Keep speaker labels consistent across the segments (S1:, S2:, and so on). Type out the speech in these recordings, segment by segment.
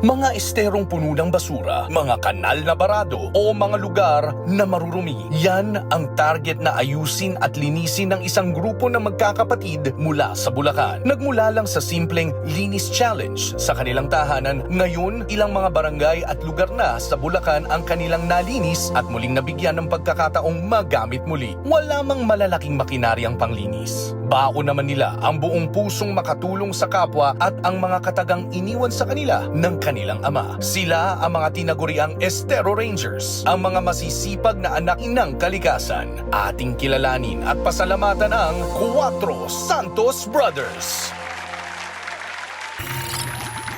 S1: Mga esterong puno ng basura, mga kanal na barado o mga lugar na marurumi. Yan ang target na ayusin at linisin ng isang grupo ng magkakapatid mula sa Bulacan. Nagmula lang sa simpleng linis challenge sa kanilang tahanan, ngayon ilang mga barangay at lugar na sa Bulacan ang kanilang nalinis at muling nabigyan ng pagkakataong magamit muli. Wala mang malalaking makinaryang panglinis. Bao naman nila ang buong pusong makatulong sa kapwa at ang mga katagang iniwan sa kanila ng kanilang ama. Sila ang mga tinaguriang Estero Rangers, ang mga masisipag na anak ng kalikasan. Ating kilalanin at pasalamatan ang 4 Santos Brothers.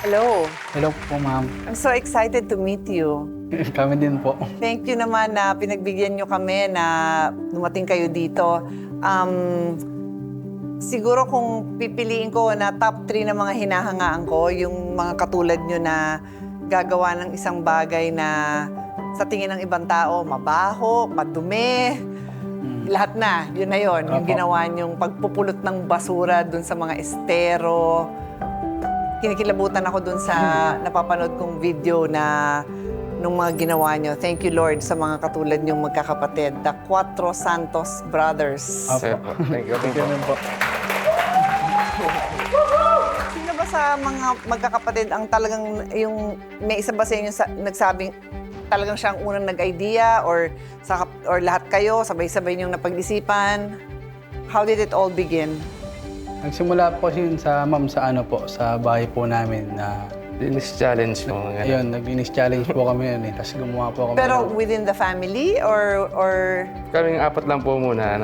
S2: Hello.
S3: Hello po, ma'am.
S2: I'm so excited to meet you.
S3: Kami din po.
S2: Thank you naman na pinagbigyan nyo kami na dumating kayo dito. Siguro kung pipiliin ko na top 3 na mga hinahangaan ko, yung mga katulad nyo na gagawa ng isang bagay na sa tingin ng ibang tao, mabaho, madumi, lahat na, yun na yun. Yung ginawa nyong pagpupulot ng basura dun sa mga estero. Kinikilabutan ako dun sa napapanood kong video na nung mga ginawa nyo. Thank you, Lord, sa mga katulad nyong magkakapatid, the 4 Santos Brothers.
S3: Opo.
S4: Thank you.
S3: Thank you rin po.
S2: Sino ba sa mga magkakapatid ang talagang yung may isa ba sa inyo nagsabing talagang siya ang unang nag-idea or lahat kayo sabay-sabay niyong napag-isipan? How did it all begin?
S3: Nagsimula po yun sa ma'am sa ano po, sa bahay po namin na
S4: Linis challenge ko.
S3: ayun, nag-linis challenge po kami yun eh. Tapos gumawa po kami.
S2: Pero within the family or
S4: Kaming 4 lang po muna.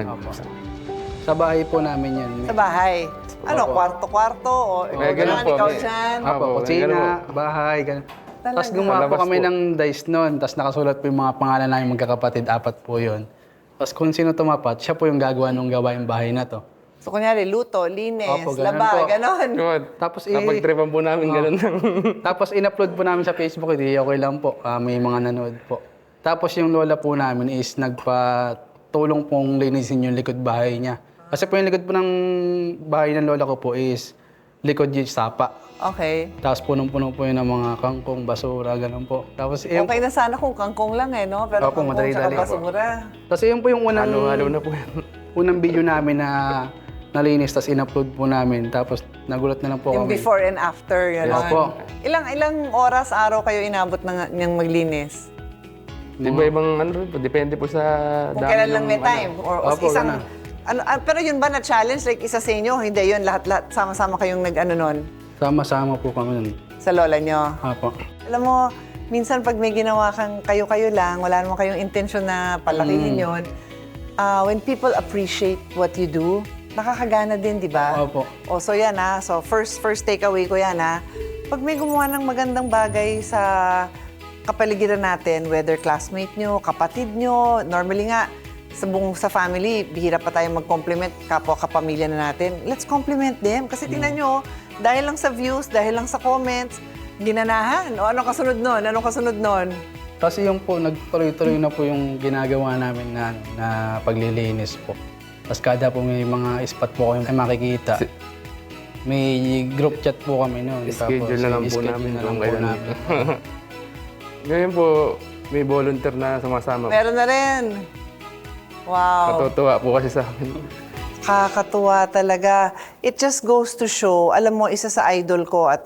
S3: Sa bahay po namin yun.
S2: sa bahay? Ano,
S3: Opo.
S2: kwarto-kwarto? O
S4: ganun po,
S2: ikaw
S4: may-
S2: dyan?
S4: Ah,
S3: Opo,
S4: Opo,
S3: kusina,
S4: ganun
S3: bahay, ganun.
S2: Talaga?
S3: Tapos gumawa
S4: Sa
S3: po
S4: labas
S3: kami
S4: po.
S3: ng dice nun. Tapos nakasulat po yung mga pangalan namin magkakapatid, 4 po yun. Tapos kung sino tumapat, siya po yung gagawa ng gawaing bahay na to.
S2: So, kunyari, luto, linis,
S3: Opo, ganun
S2: laba,
S3: po.
S2: ganon.
S3: Tapos
S4: Napag-tripan po namin ganun lang.
S3: Tapos in-upload po namin sa Facebook, hindi okay lang po. May mga nanood po. Tapos yung lola po namin is nagpatulong pong linisin yung likod bahay niya. Kasi po yung likod po ng bahay ng lola ko po is likod yung sapa.
S2: Okay.
S3: Tapos punong-puno po yun ng mga kangkong, basura, ganun po. Tapos yung,
S2: Okay na sana kung kangkong lang eh, no? Pero
S3: Opo,
S2: kangkong
S3: madali-dali.
S2: tsaka basura.
S3: tapos yun po yung
S4: Halo-halo na po yan.
S3: unang video namin na nalinis, tapos in-upload po namin. Tapos nagulat na lang po
S2: Yung
S3: kami.
S2: before and after, yun.
S3: Yes po.
S2: Ilang oras, araw kayo inabot ng maglinis?
S4: Iba-ibang ano rin po. Depende po sa
S2: Kung
S4: dami
S2: kailan lang
S4: ng
S2: may time? Or
S3: Opo,
S2: isang...
S3: ganun.
S2: Pero yun ba na challenge? Like isa sa inyo? Hindi yun, lahat sama-sama kayong nag-ano nun
S3: Sama-sama po kami nun.
S2: sa lola nyo.
S3: Apo.
S2: Alam mo, minsan pag may ginawa kang kayo-kayo lang, wala naman kayong intention na palakihin yun, when people appreciate what you do, nakakagana din, di ba?
S3: Opo.
S2: O, so yan ha. So, first takeaway ko yan ha. Pag may gumawa ng magandang bagay sa kapaligiran natin, whether classmate nyo, kapatid nyo, normally nga, sa family, bihira pa tayo mag-compliment kapwa kapamilya na natin. Let's compliment them. Kasi tingnan nyo, dahil lang sa views, dahil lang sa comments, ginanahan. O anong kasunod nun? Anong kasunod nun?
S3: Kasi yung po, nagtuloy-tuloy na po yung ginagawa namin na paglilinis po. Tapos kada po may mga spot po kami makikita. May group chat po kami noon.
S4: Schedule na lang po namin
S3: na lang
S4: kung
S3: po
S4: kailan.
S3: namin.
S4: Ngayon po, may volunteer na sumasama.
S2: Meron na rin. Wow.
S4: Natutuwa po kasi sa amin.
S2: Kakatuwa talaga. It just goes to show, alam mo, isa sa idol ko at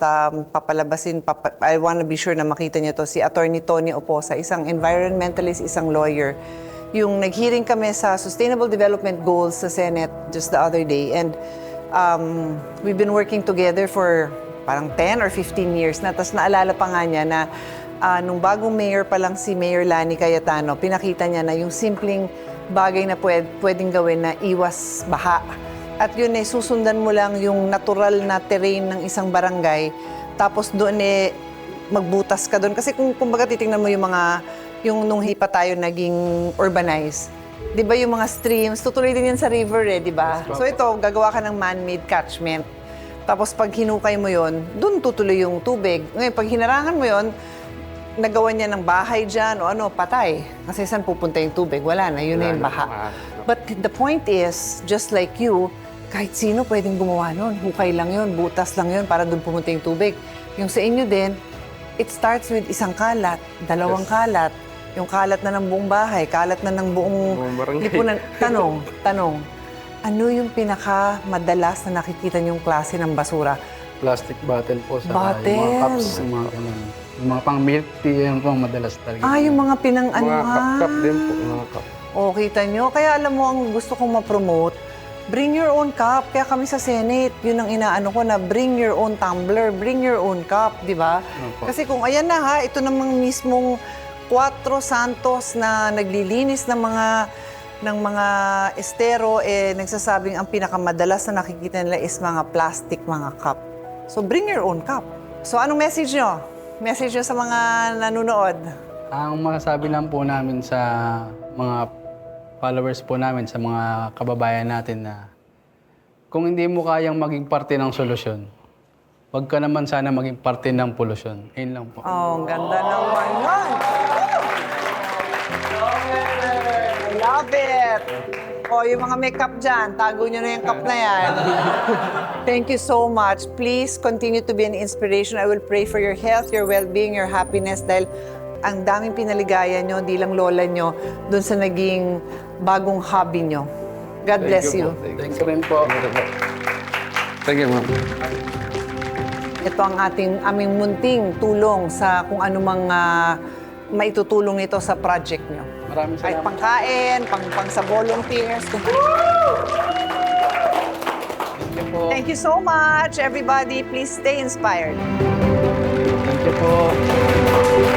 S2: papalabasin, I wanna be sure na makita niyo to, si Attorney Tony Oposa, isang environmentalist, isang lawyer. Yung nag-hearing kami sa Sustainable Development Goals sa Senate just the other day. And we've been working together for parang 10 or 15 years na. Tapos naalala pa nga niya na nung bagong mayor pa lang si Mayor Lani Cayetano, pinakita niya na yung simpleng bagay na pwedeng gawin na iwas baha. At yun susundan mo lang yung natural na terrain ng isang barangay. Tapos doon magbutas ka doon. Kasi kung kumbaga titingnan mo yung nung hipa tayo naging urbanized. Di ba yung mga streams, tutuloy din yan sa river di ba? So ito, gagawa ka ng man-made catchment. Tapos pag hinukay mo yon, doon tutuloy yung tubig. Ngayon, pag hinarangan mo yon, nagawa niya ng bahay dyan o patay. Kasi saan pupunta yung tubig? Wala na, yun na yung baha. But the point is, just like you, kahit sino pwedeng gumawa nun. Hukay lang yun, butas lang yun para doon pumunta yung tubig. Yung sa inyo din, it starts with isang kalat, dalawang kalat, yung kalat na ng buong bahay, kalat na ng buong
S4: Buong barangay.
S2: lipunan. Tanong, ano yung pinakamadalas na nakikita niyong klase ng basura?
S3: Plastic bottle po sa
S2: Bottle.
S3: yung mga cups, yung mga ganun. Yung mga pang milk tea, yan po ang madalas talaga.
S2: Yung mga
S4: Mga
S2: pinang-anuhan.
S4: cup din po, mga cup.
S2: O, kita nyo. Kaya alam mo, ang gusto kong ma-promote, bring your own cup. Kaya kami sa Senate, yun ang inaano ko na bring your own tumbler, bring your own cup, di ba?
S3: Opo.
S2: Kasi kung ayan na ha, ito namang mismong Cuatro Santos na naglilinis ng mga estero, nagsasabing ang pinakamadalas na nakikita nila is mga plastic, mga cup. So bring your own cup. So anong message nyo? Message nyo sa mga nanonood?
S3: Ang masasabi lang po namin sa mga followers po namin, sa mga kababayan natin na kung hindi mo kayang maging parte ng solusyon, huwag ka naman sana maging parte ng polusyon. Ayun lang po.
S2: Oh, ang ganda naman yun. I love it. O, yung mga makeup dyan, tago nyo na yung cup na yan. Thank you so much. Please continue to be an inspiration. I will pray for your health, your well-being, your happiness dahil ang daming pinaligaya nyo, di lang lola nyo, dun sa naging bagong hobby nyo. God bless you.
S3: Thanks rin po.
S4: Thank you, ma'am.
S2: Ito ang aming munting tulong sa kung anumang maitutulong nito sa project nyo.
S3: Maraming
S2: Kahit
S3: salamat.
S2: pangkain, pang sa volunteers.
S3: Thank you po.
S2: Thank you so much, everybody. Please stay inspired.
S3: Thank you po.